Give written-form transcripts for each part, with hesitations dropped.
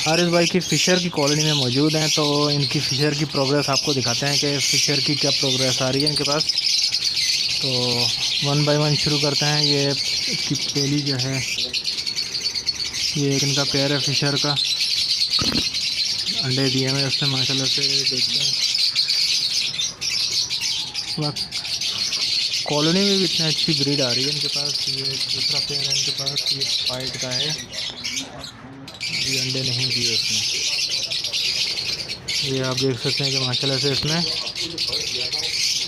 हारिस भाई की फ़िशर की कॉलोनी में मौजूद हैं, तो इनकी फ़िशर की प्रोग्रेस आपको दिखाते हैं कि फ़िशर की क्या प्रोग्रेस आ रही है इनके पास। तो वन बाय वन शुरू करते हैं। ये इसकी पहली जो है, ये एक इनका पेयर है फ़िशर का, अंडे दिए हुए उसने माशाल्लाह से। देखते हैं कॉलोनी में भी इतनी अच्छी ब्रीड आ रही है इनके पास। ये दूसरा पेयर है इनके पास, ये वाइट का है, ये अंडे नहीं दिए उसने। ये आप देख सकते हैं कि माशाल्लाह से इसमें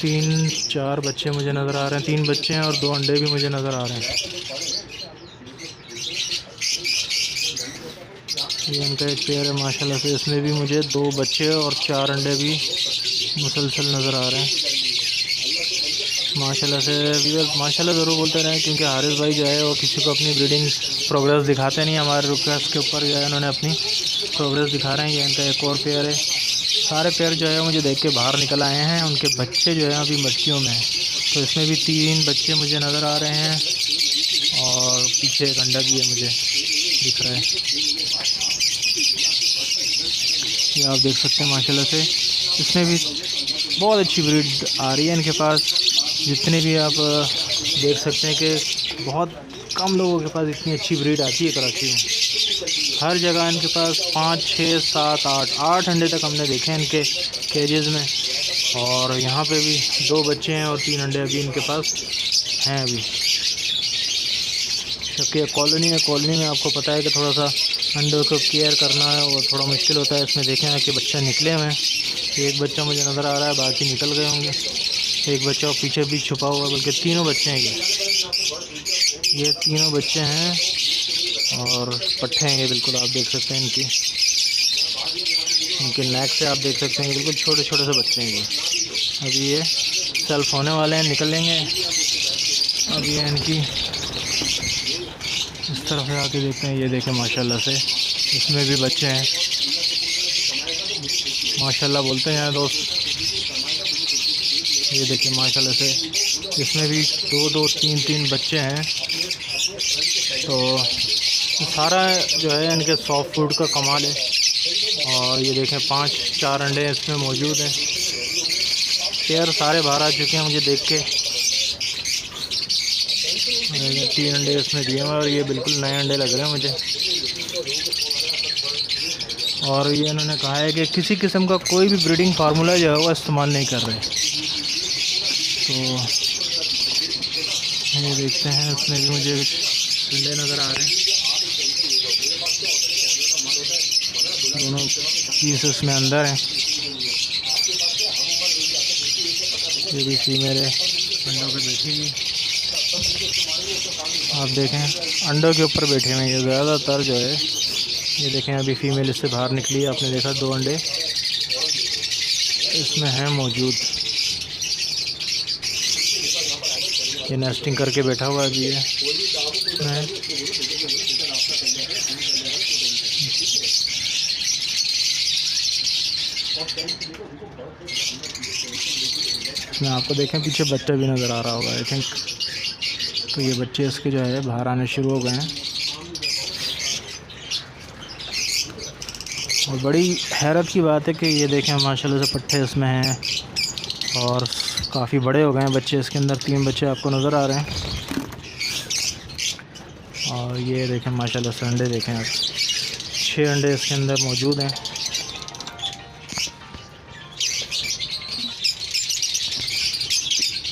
3-4 बच्चे मुझे नज़र आ रहे हैं। 3 बच्चे हैं और 2 अंडे भी मुझे नज़र आ रहे हैं। ये इनका एक पेयर है माशाल्लाह से, इसमें भी मुझे 2 बच्चे और 4 अंडे भी मुसलसल नज़र आ रहे हैं माशाल्लाह से। व्यूअर्स माशाल्लाह ज़रूर बोलते रहें, क्योंकि हारिस भाई जो है वो किसी को अपनी ब्रीडिंग प्रोग्रेस दिखाते नहीं। हमारे रिक्वेस्ट के ऊपर जो है उन्होंने अपनी प्रोग्रेस दिखा रहे हैं। ये इनका एक और पेयर है। सारे पेयर जो है मुझे देख के बाहर निकल आए हैं, उनके बच्चे जो है अभी मटकियों में हैं। तो इसमें भी 3 बच्चे मुझे नज़र आ रहे हैं और पीछे एक अंडा भी है मुझे दिख रहा है। ये आप देख सकते हैं माशाल्लाह से, इसमें भी बहुत अच्छी ब्रीड आ रही है इनके पास। जितने भी आप देख सकते हैं कि बहुत कम लोगों के पास इतनी अच्छी ब्रीड आती है कराची में। हर जगह इनके पास 5, 6, 7, 8 अंडे तक हमने देखे हैं इनके केजेस में। और यहाँ पे भी 2 बच्चे हैं और 3 अंडे अभी इनके पास हैं अभी। क्योंकि कॉलोनी है, कॉलोनी में आपको पता है कि थोड़ा सा अंडों को केयर करना है और थोड़ा मुश्किल होता है। इसमें देखें कि बच्चे निकले हुए हैं। एक बच्चा मुझे नज़र आ रहा है, बाकी निकल गए होंगे। एक बच्चा पीछे भी छुपा हुआ है, बल्कि तीनों बच्चे हैं ये तीनों बच्चे हैं और पट्ठे हैं ये बिल्कुल। आप देख सकते हैं इनके नेक से आप देख सकते हैं बिल्कुल छोटे छोटे से बच्चे हैं ये। अभी ये सेल्फ होने वाले हैं, निकलेंगे। अभी ये इनकी इस तरफ से आके देखते हैं। ये देखें माशाल्लाह से, इसमें भी बच्चे हैं माशाल्लाह बोलते हैं दोस्त। ये देखिए माशाल्लाह से, इसमें भी 2-2, 3-3 बच्चे हैं। तो सारा जो है इनके सॉफ्ट फूड का कमाल है। और ये देखें 5-4 अंडे इसमें मौजूद हैं। पेयर सारे बाहर आ चुके हैं मुझे देख के। 3 अंडे इसमें दिए हैं और ये बिल्कुल नए अंडे लग रहे हैं मुझे। और ये इन्होंने कहा है कि किसी किस्म का कोई भी ब्रीडिंग फार्मूला जो है वो इस्तेमाल नहीं कर रहे। तो ये देखते हैं, इसमें भी मुझे अंडे नज़र आ रहे हैं। दोनों पीस इसमें अंदर हैं। ये भी फीमेल है, अंडों पे बैठी हुई। आप देखें अंडों के ऊपर बैठे हुए हैं ये ज़्यादातर जो है। ये देखें अभी फीमेल इससे बाहर निकली है, आपने देखा 2 अंडे इसमें हैं मौजूद। ये नेस्टिंग करके बैठा हुआ भी है। इसमें आपको देखें पीछे बच्चा भी नज़र आ रहा होगा आई थिंक। तो ये बच्चे इसके जो है बाहर आने शुरू हो गए हैं। और बड़ी हैरत की बात है कि ये देखें माशाल्लाह से पट्टे इसमें हैं और काफ़ी बड़े हो गए हैं बच्चे इसके अंदर। 3 बच्चे आपको नज़र आ रहे हैं। और ये देखें माशाल्लाह से अंडे देखें आप, 6 अंडे इसके अंदर मौजूद हैं।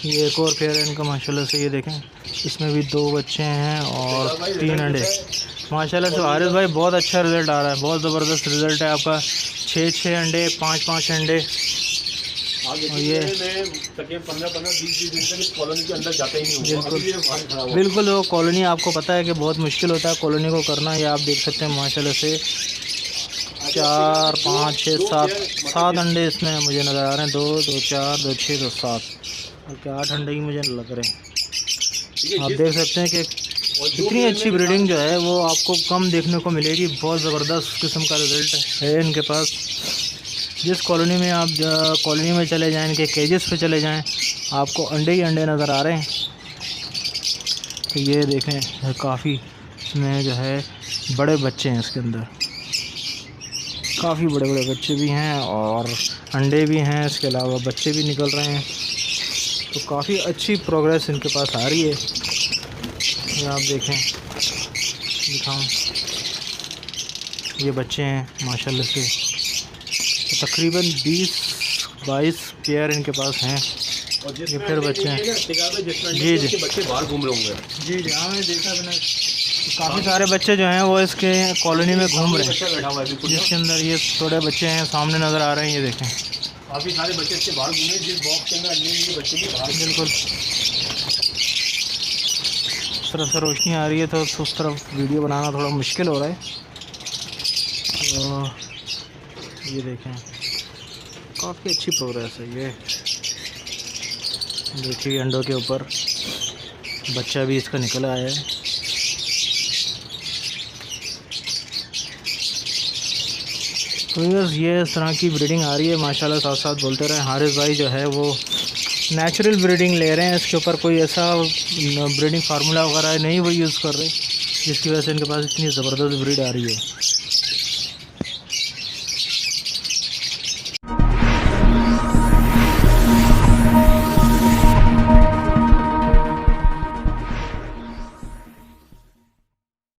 ये एक और पेयर है इनका माशाल्लाह से। ये देखें इसमें भी 2 बच्चे हैं और 3 अंडे। माशाल्लाह से हारिस भाई बहुत अच्छा रिज़ल्ट आ रहा है, बहुत ज़बरदस्त रिज़ल्ट है आपका। 6-6 अंडे, 5-5 अंडे। और ये 15-20 दिन तक कॉलोनी के अंदर जाते ही नहीं। बिल्कुल वो कॉलोनी आपको पता है कि बहुत मुश्किल होता है कॉलोनी को करना। ये आप देख सकते हैं माशाल्लाह से 4, 5, 6, 7 अंडे इसमें मुझे नज़र आ रहे हैं। 2, 2, 4, 2, 6, 2, 7 और क्या 8 अंडे ही मुझे लग रहे हैं। आप देख सकते हैं कि इतनी अच्छी ब्रीडिंग जो है वो आपको कम देखने को मिलेगी। बहुत ज़बरदस्त किस्म का रिज़ल्ट है इनके पास। जिस कॉलोनी में आप कॉलोनी में चले जाएं, इनके केजेस पे चले जाएं, आपको अंडे ही अंडे नज़र आ रहे हैं। तो ये देखें काफ़ी इसमें जो है बड़े बच्चे हैं इसके अंदर। काफ़ी बड़े बड़े बच्चे भी हैं और अंडे भी हैं, इसके अलावा बच्चे भी निकल रहे हैं। तो काफ़ी अच्छी प्रोग्रेस इनके पास आ रही है। ये आप देखें, दिखाऊं, ये बच्चे हैं माशाल्लाह से। तो तकरीबन 20-22 पेयर इनके पास हैं। ये फिर बच्चे हैं। जी जी बच्चे बाहर घूम रहे होंगे। जी जी, हाँ मैंने देखा मैंने, काफ़ी सारे बच्चे जो हैं वो इसके कॉलोनी में घूम रहे हैं, जिसके अंदर ये थोड़े बच्चे हैं सामने नज़र आ रहे हैं। ये देखें, काफ़ी सारे बच्चे इसके बाहर घूमे, जिस बॉक्स के अंदर ये बच्चे भी बाहर। बिल्कुल उस तरफ से रोशनी आ रही है तो उस तरफ वीडियो बनाना थोड़ा मुश्किल हो रहा है। तो ये देखें, काफ़ी अच्छी प्रोग्रेस है। ये देखिए अंडों के ऊपर बच्चा भी इसका निकल आया है। तो बस ये इस तरह की ब्रीडिंग आ रही है माशाल्लाह। साथ साथ बोलते रहे, हारिस भाई जो है वो नेचुरल ब्रीडिंग ले रहे हैं, इसके ऊपर कोई ऐसा ब्रीडिंग फार्मूला वगैरह नहीं वो यूज़ कर रहे, जिसकी वजह से इनके पास इतनी ज़बरदस्त ब्रीड आ रही है।